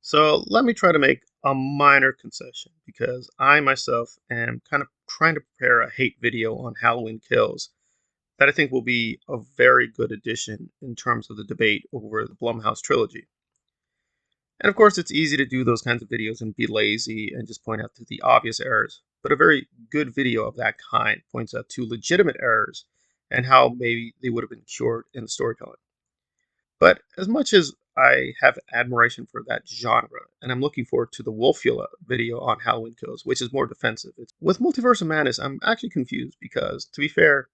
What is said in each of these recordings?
So let me try to make a minor concession because I myself am kind of trying to prepare a hate video on Halloween Kills that I think will be a very good addition in terms of the debate over the Blumhouse trilogy. And of course, it's easy to do those kinds of videos and be lazy and just point out to the obvious errors. But a very good video of that kind points out to legitimate errors and how maybe they would have been cured in the storytelling. But as much as I have admiration for that genre, and I'm looking forward to the Wolfula video on Halloween Kills, which is more defensive. With Multiverse of Madness, I'm actually confused because, to be fair,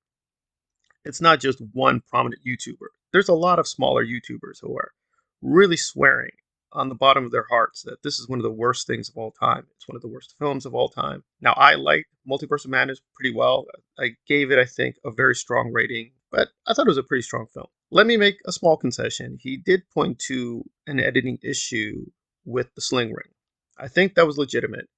it's not just one prominent YouTuber. There's a lot of smaller YouTubers who are really swearing on the bottom of their hearts that this is one of the worst things of all time. It's one of the worst films of all time. Now, I like Multiverse of Madness pretty well. I gave it, I think, a very strong rating, but I thought it was a pretty strong film. Let me make a small concession. He did point to an editing issue with the sling ring. I think that was legitimate.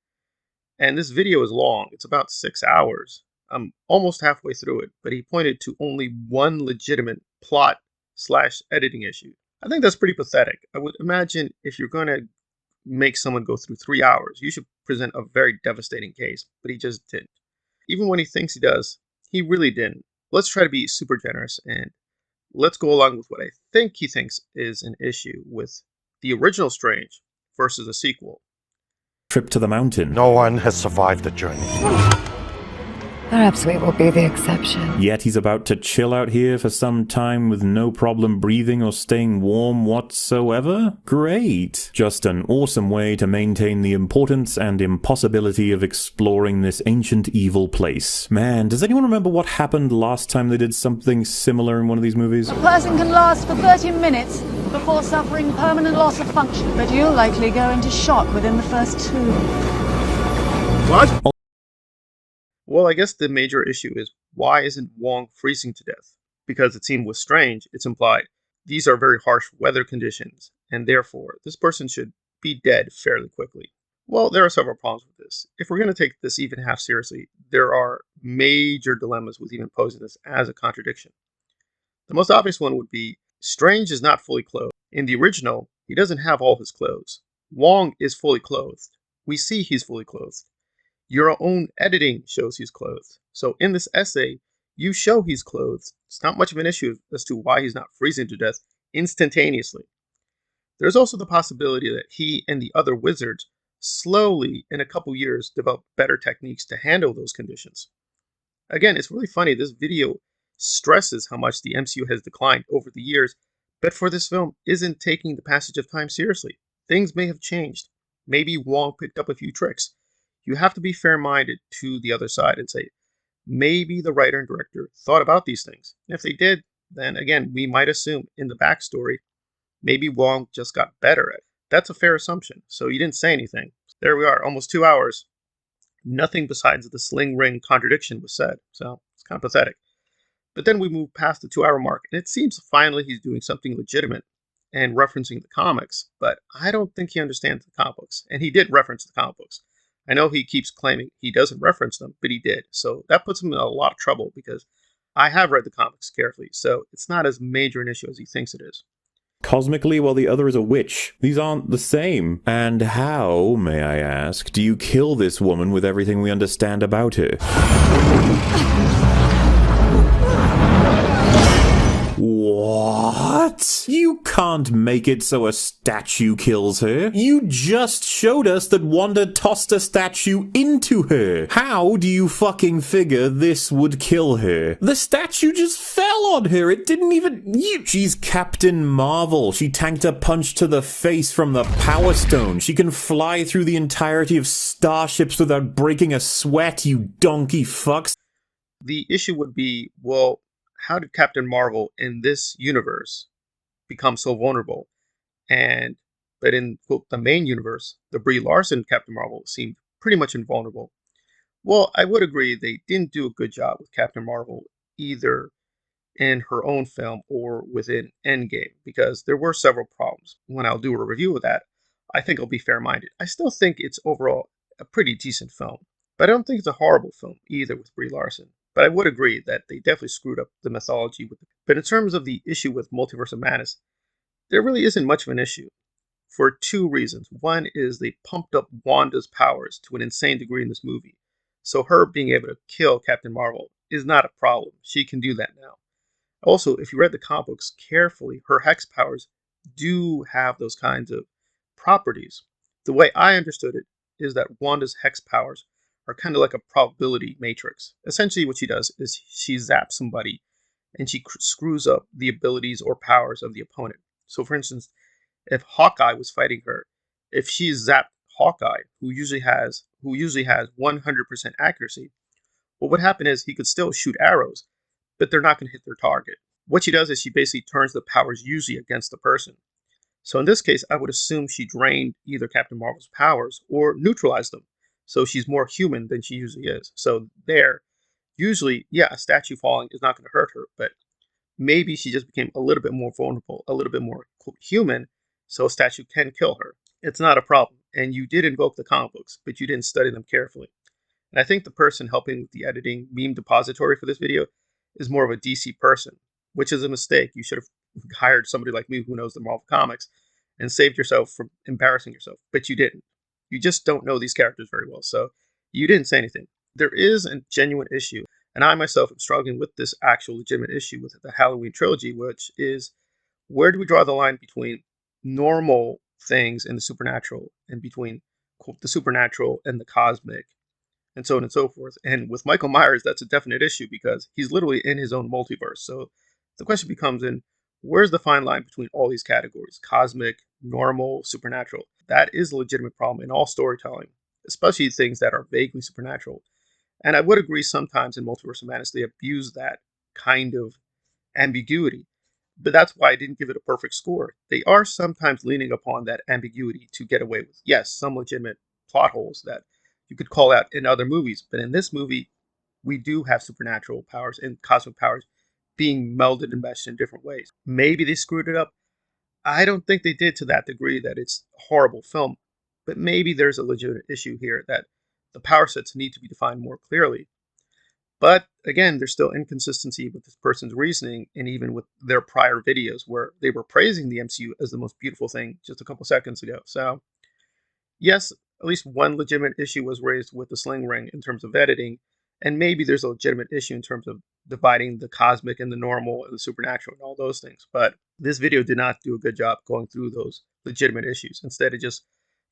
And this video is long. It's about 6 hours. I'm almost halfway through it, but he pointed to only one legitimate plot/editing issue. I think that's pretty pathetic. I would imagine if you're going to make someone go through 3 hours, you should present a very devastating case, but he just didn't. Even when he thinks he does, he really didn't. Let's try to be super generous and let's go along with what I think he thinks is an issue with the original Strange versus the sequel. Trip to the mountain. No one has survived the journey. Perhaps we will be the exception. Yet he's about to chill out here for some time with no problem breathing or staying warm whatsoever? Great. Just an awesome way to maintain the importance and impossibility of exploring this ancient evil place. Man, does anyone remember what happened last time they did something similar in one of these movies? A person can last for 30 minutes before suffering permanent loss of function, but you'll likely go into shock within the first 2. What? Well, I guess the major issue is why isn't Wong freezing to death? Because it seemed with Strange, it's implied these are very harsh weather conditions, and therefore this person should be dead fairly quickly. Well, there are several problems with this. If we're going to take this even half seriously, there are major dilemmas with even posing this as a contradiction. The most obvious one would be Strange is not fully clothed. In the original, he doesn't have all his clothes. Wong is fully clothed. We see he's fully clothed. Your own editing shows he's clothed. So in this essay, you show he's clothed. It's not much of an issue as to why he's not freezing to death instantaneously. There's also the possibility that he and the other wizards slowly, in a couple years, develop better techniques to handle those conditions. Again, it's really funny. This video stresses how much the MCU has declined over the years, but for this film isn't taking the passage of time seriously. Things may have changed. Maybe Wong picked up a few tricks. You have to be fair-minded to the other side and say, maybe the writer and director thought about these things. And if they did, then again, we might assume in the backstory, maybe Wong just got better at it. That's a fair assumption. So you didn't say anything. There we are, almost 2 hours. Nothing besides the sling ring contradiction was said. So it's kind of pathetic. But then we move past the 2 hour mark, and it seems finally he's doing something legitimate and referencing the comics. But I don't think he understands the comic books. And he did reference the comic books. I know he keeps claiming he doesn't reference them, but he did. So that puts him in a lot of trouble because I have read the comics carefully, so it's not as major an issue as he thinks it is. Cosmically, while the other is a witch. These aren't the same. And how, may I ask, do you kill this woman with everything we understand about her? What? You can't make it so a statue kills her. You just showed us that Wanda tossed a statue into her. How do you fucking figure this would kill her? The statue just fell on her. It didn't even... She's Captain Marvel. She tanked a punch to the face from the Power Stone. She can fly through the entirety of starships without breaking a sweat, you donkey fucks. The issue would be, well, how did Captain Marvel in this universe become so vulnerable? But in, quote, the main universe, the Brie Larson Captain Marvel seemed pretty much invulnerable. Well, I would agree they didn't do a good job with Captain Marvel either in her own film or within Endgame, because there were several problems. When I'll do a review of that, I think I'll be fair-minded. I still think it's overall a pretty decent film, but I don't think it's a horrible film either with Brie Larson. But I would agree that they definitely screwed up the mythology. But in terms of the issue with Multiverse of Madness, there really isn't much of an issue. for two reasons. One is they pumped up Wanda's powers to an insane degree in this movie. So her being able to kill Captain Marvel is not a problem. She can do that now. Also, if you read the comic books carefully, her hex powers do have those kinds of properties. The way I understood it is that Wanda's hex powers are kind of like a probability matrix. Essentially, what she does is she zaps somebody and she screws up the abilities or powers of the opponent. So, for instance, if Hawkeye was fighting her, if she zapped Hawkeye, who usually has 100% accuracy, what would happen is he could still shoot arrows, but they're not going to hit their target. What she does is she basically turns the powers usually against the person. So in this case, I would assume she drained either Captain Marvel's powers or neutralized them. So she's more human than she usually is. So there, usually, yeah, a statue falling is not going to hurt her, but maybe she just became a little bit more vulnerable, a little bit more human, so a statue can kill her. It's not a problem. And you did invoke the comic books, but you didn't study them carefully. And I think the person helping with the editing meme depository for this video is more of a DC person, which is a mistake. You should have hired somebody like me who knows the Marvel comics and saved yourself from embarrassing yourself, but you didn't. You just don't know these characters very well, so you didn't say anything. There is a genuine issue, and I myself am struggling with this actual legitimate issue with the Halloween trilogy, which is where do we draw the line between normal things and the supernatural and between quote, the supernatural and the cosmic and so on and so forth. And with Michael Myers, that's a definite issue because he's literally in his own multiverse. So the question becomes in where's the fine line between all these categories? Cosmic, normal, supernatural. That is a legitimate problem in all storytelling, especially things that are vaguely supernatural. And I would agree sometimes in Multiverse of Madness they abuse that kind of ambiguity. But that's why I didn't give it a perfect score. They are sometimes leaning upon that ambiguity to get away with, yes, some legitimate plot holes that you could call out in other movies. But in this movie, we do have supernatural powers and cosmic powers being melded and meshed in different ways. Maybe they screwed it up. I don't think they did to that degree that it's a horrible film. But maybe there's a legitimate issue here that the power sets need to be defined more clearly. But again, there's still inconsistency with this person's reasoning and even with their prior videos where they were praising the MCU as the most beautiful thing just a couple seconds ago. So, yes, at least one legitimate issue was raised with the Sling Ring in terms of editing, and maybe there's a legitimate issue in terms of dividing the cosmic and the normal and the supernatural and all those things. But this video did not do a good job going through those legitimate issues. Instead, it just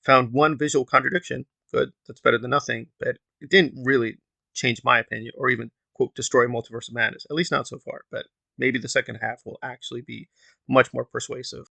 found one visual contradiction. Good, that's better than nothing, but it didn't really change my opinion or even, quote, destroy Multiverse of Madness, at least not so far. But maybe the second half will actually be much more persuasive.